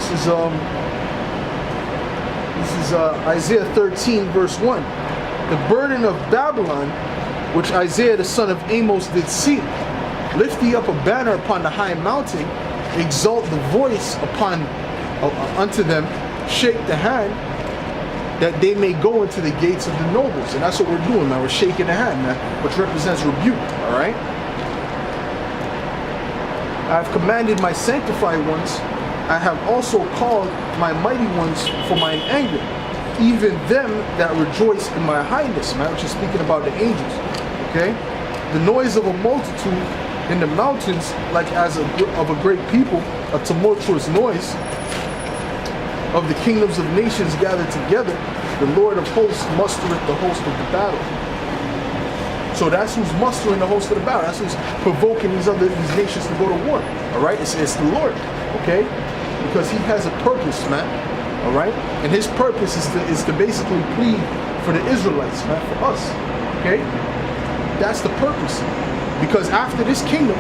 This is Isaiah 13, verse 1. The burden of Babylon, which Isaiah the son of Amos did see. Lift thee up a banner upon the high mountain, exalt the voice upon unto them, shake the hand, that they may go into the gates of the nobles. And that's what we're doing, man. We're shaking the hand, man, which represents rebuke, all right? I have commanded my sanctified ones. I have also called my mighty ones for mine anger, even them that rejoice in my highness, man, which is speaking about the angels, okay? The noise of a multitude in the mountains, like as of a great people, a tumultuous noise of the kingdoms of nations gathered together. The Lord of hosts mustereth the host of the battle. So that's who's mustering the host of the battle. That's who's provoking these nations to go to war. All right, it's the Lord, okay? Because He has a purpose, man. All right, and His purpose is to basically plead for the Israelites, man, for us, okay? That's the purpose. Because after this kingdom,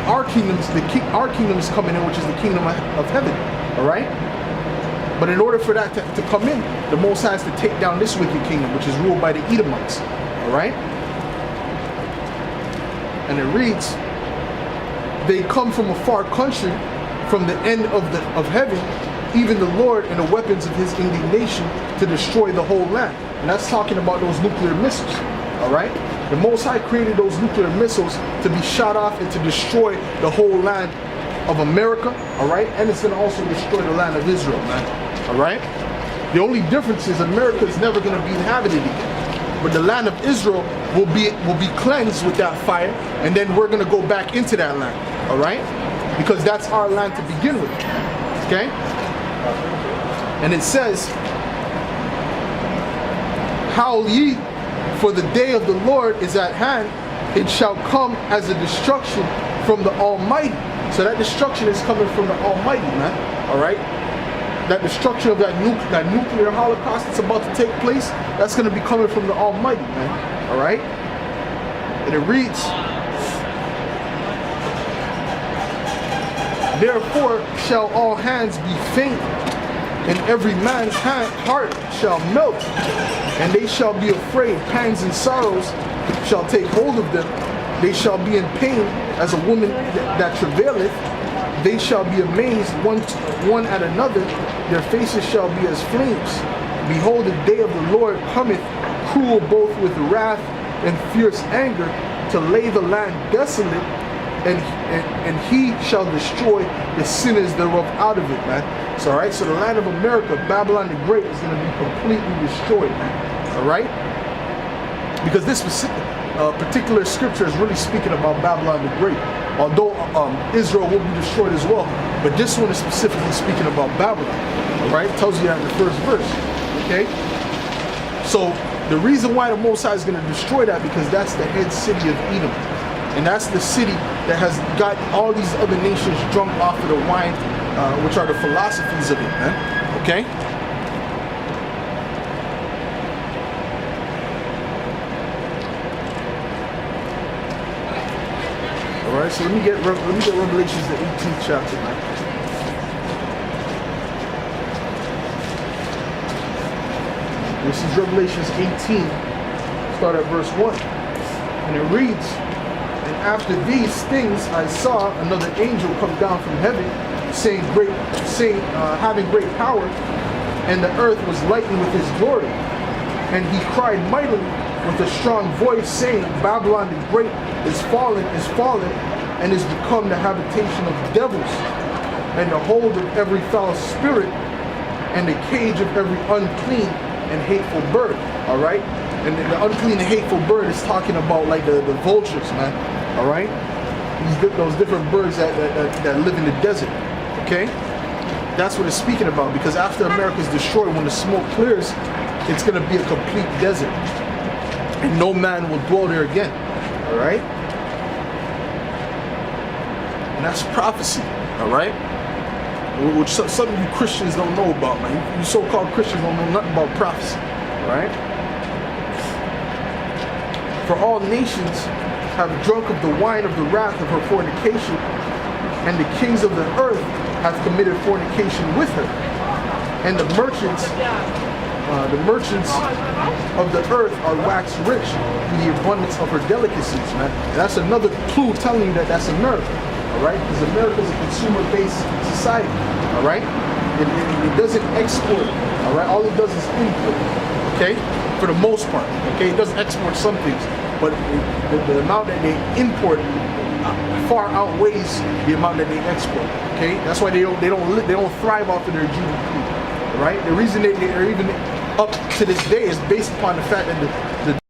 our kingdom is coming in, which is the kingdom of heaven. All right. But in order for that to come in, the Most High has to take down this wicked kingdom, which is ruled by the Edomites. All right. And it reads, they come from a far country, from the end of heaven, even the Lord and the weapons of His indignation to destroy the whole land. And that's talking about those nuclear missiles. All right. The Most High created those nuclear missiles to be shot off and to destroy the whole land of America, all right? And it's going to also destroy the land of Israel, man, all right? The only difference is America is never going to be inhabited again. But the land of Israel will be cleansed with that fire, and then we're going to go back into that land, all right? Because that's our land to begin with, okay? And it says, howl ye, for the day of the Lord is at hand. It shall come as a destruction from the Almighty. So that destruction is coming from the Almighty, man. All right? That destruction of that nuclear holocaust that's about to take place, that's going to be coming from the Almighty, man. All right? And it reads, therefore shall all hands be faint, and every man's heart shall melt, and they shall be afraid. Pangs and sorrows shall take hold of them. They shall be in pain as a woman that travaileth. They shall be amazed one at another. Their faces shall be as flames. Behold, the day of the Lord cometh, cruel both with wrath and fierce anger, to lay the land desolate, and He shall destroy the sinners thereof out of it, man. So, all right, so the land of America, Babylon the Great, is going to be completely destroyed, man. All right? Because this particular scripture is really speaking about Babylon the Great. Although Israel will be destroyed as well, but this one is specifically speaking about Babylon. All right? It tells you that in the first verse. Okay? So, the reason why the Most High is going to destroy that, because that's the head city of Edom. And that's the city that has got all these other nations drunk off of the wine, which are the philosophies of it, man. Okay? All right, so let me get Revelations, the 18th chapter, man. This is Revelations 18, start at verse 1. And it reads, and after these things I saw another angel come down from heaven, having great power, and the earth was lightened with his glory. And he cried mightily with a strong voice, saying, Babylon the Great is fallen, and is become the habitation of devils, and the hold of every foul spirit, and the cage of every unclean and hateful bird. All right? And the unclean and hateful bird is talking about like the vultures, man. All right? Those different birds that live in the desert. Okay? That's what it's speaking about, because after America's destroyed, when the smoke clears, it's going to be a complete desert. And no man will dwell there again. All right? And that's prophecy. All right? Which some of you Christians don't know about, man. You so-called Christians don't know nothing about prophecy. All right? For all nations have drunk of the wine of the wrath of her fornication, and the kings of the earth have committed fornication with her. And the merchants of the earth are waxed rich in the abundance of her delicacies, man. And that's another clue telling you that that's America, all right? Because America is a consumer-based society, all right? It doesn't export, all right? All it does is import, okay? For the most part, okay? It doesn't export some things, but the amount that they import far outweighs the amount that they export, okay? That's why they don't thrive off of their GDP, right? The reason they're even up to this day is based upon the fact that